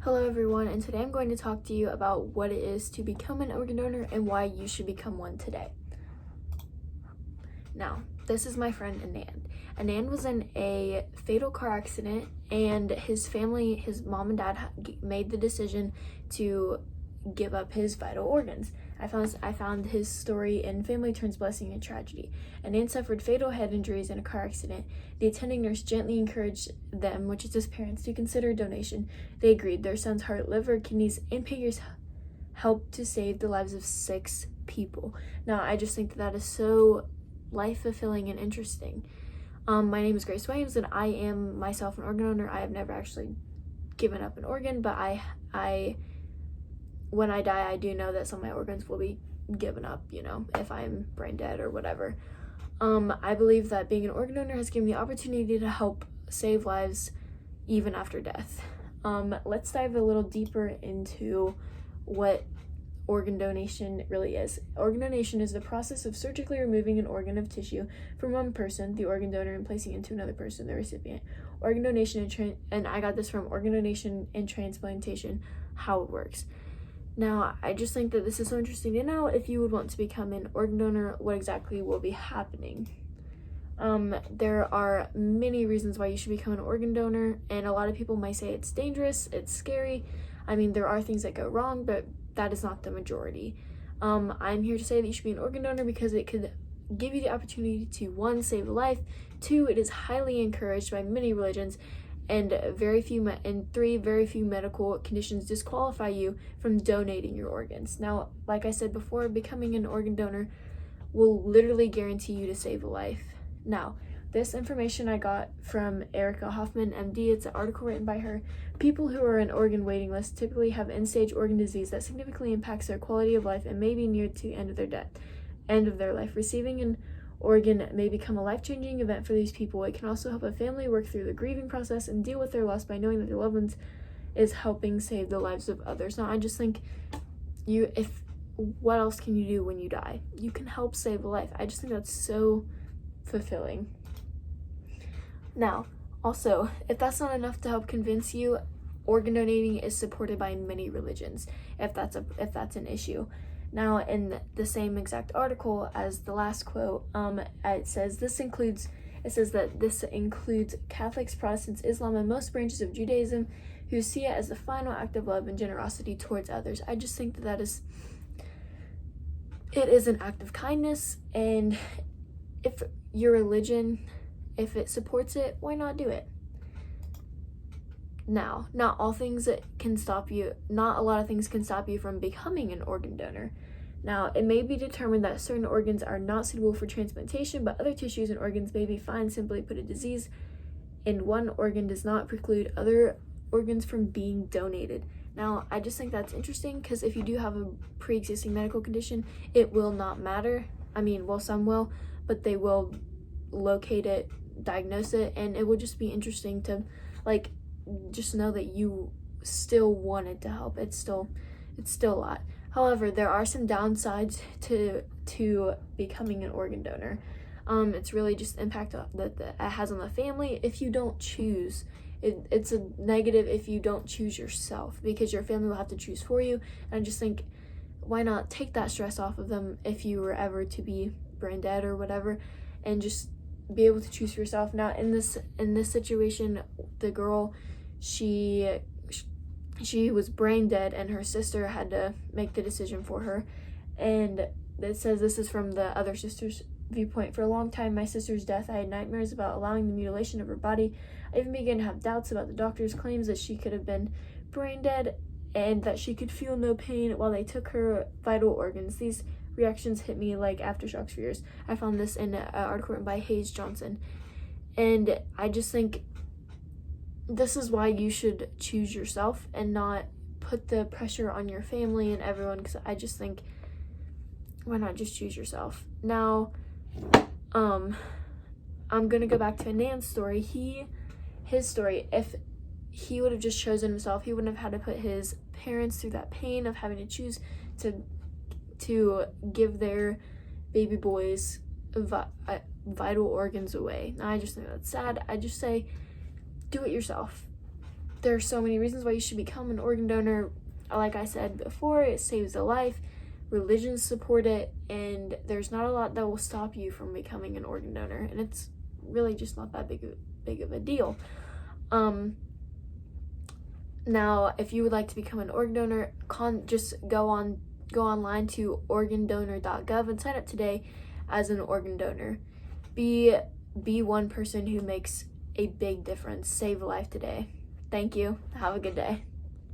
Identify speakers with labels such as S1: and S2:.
S1: Hello everyone, and today I'm going to talk to you about what it is to become an organ donor and why you should become one today. Now, this is my friend Anand. Anand was in a fatal car accident, and his family, his mom and dad, made the decision to give up his vital organs. I found his story in Family Turns Blessing and Tragedy. Anand suffered fatal head injuries in a car accident. The attending nurse gently encouraged them, which is his parents, to consider a donation. They agreed. Their son's heart, liver, kidneys, and pancreas helped to save the lives of 6 people. Now, I just think that is so life-fulfilling and interesting. My name is Grace Williams, and I am myself an organ donor. I have never actually given up an organ, but when I die, I do know that some of my organs will be given up, if I'm brain dead or whatever. I believe that being an organ donor has given me the opportunity to help save lives even after death. Let's dive a little deeper into what organ donation really is. Organ donation is the process of surgically removing an organ of tissue from one person, the organ donor, and placing it into another person, the recipient. Organ donation and I got this from Organ Donation and Transplantation, how it works. Now, I just think that this is so interesting to know. If you would want to become an organ donor, what exactly will be happening. There are many reasons why you should become an organ donor, and a lot of people might say it's dangerous, it's scary. I mean, there are things that go wrong, but that is not the majority. I'm here to say that you should be an organ donor because it could give you the opportunity to, 1, save a life, 2, it is highly encouraged by many religions, and 3, very few medical conditions disqualify you from donating your organs. Now, like I said before, becoming an organ donor will literally guarantee you to save a life. Now, this information I got from Erica Hoffman, MD. It's an article written by her. People who are on organ waiting list typically have end-stage organ disease that significantly impacts their quality of life and may be near to end of their life. Receiving an organ may become a life-changing event for these people. It can also help a family work through the grieving process and deal with their loss by knowing that their loved ones is helping save the lives of others. Now, I just think what else can you do when you die? You can help save a life. I just think that's so fulfilling. Now, also, if that's not enough to help convince you, organ donating is supported by many religions, if that's an issue. Now, in the same exact article as the last quote, it says this includes Catholics, Protestants, Islam, and most branches of Judaism who see it as the final act of love and generosity towards others. I just think that it is an act of kindness, and if your religion, if it supports it, why not do it? Now, not a lot of things can stop you from becoming an organ donor. Now, it may be determined that certain organs are not suitable for transplantation, but other tissues and organs may be fine. Simply put, a disease in one organ does not preclude other organs from being donated. Now, I just think that's interesting because if you do have a pre-existing medical condition, it will not matter. I mean, well, some will, but they will locate it, diagnose it, and it will just be interesting to, just know that you still wanted to help. It's still a lot. However, there are some downsides to becoming an organ donor. It's really just impact that it has on the family if you don't choose. It's a negative if you don't choose yourself, because your family will have to choose for you. And I just think, why not take that stress off of them if you were ever to be brain dead or whatever, and just be able to choose for yourself. Now, in this situation, the girl, she was brain dead, and her sister had to make the decision for her. And it says, this is from the other sister's viewpoint. For a long time, my sister's death, I had nightmares about allowing the mutilation of her body. I even began to have doubts about the doctor's claims that she could have been brain dead and that she could feel no pain while they took her vital organs. These reactions hit me like aftershocks for years. I found this in an article written by Hayes Johnson. And I just think this is why you should choose yourself and not put the pressure on your family and everyone, because I just think, why not just choose yourself? Now, I'm gonna go back to Anand's story. His story, if he would have just chosen himself, he wouldn't have had to put his parents through that pain of having to choose to give their baby boys vital organs away. Now, I just think that's sad. I just say, do it yourself. there's so many reasons why you should become an organ donor. Like I said before, it saves a life, religions support it, and there's not a lot that will stop you from becoming an organ donor, and it's really just not that big of a deal. Now, if you would like to become an organ donor, just go online to organdonor.gov and sign up today as an organ donor. Be one person who makes a big difference. Save a life today. Thank you. Have a good day.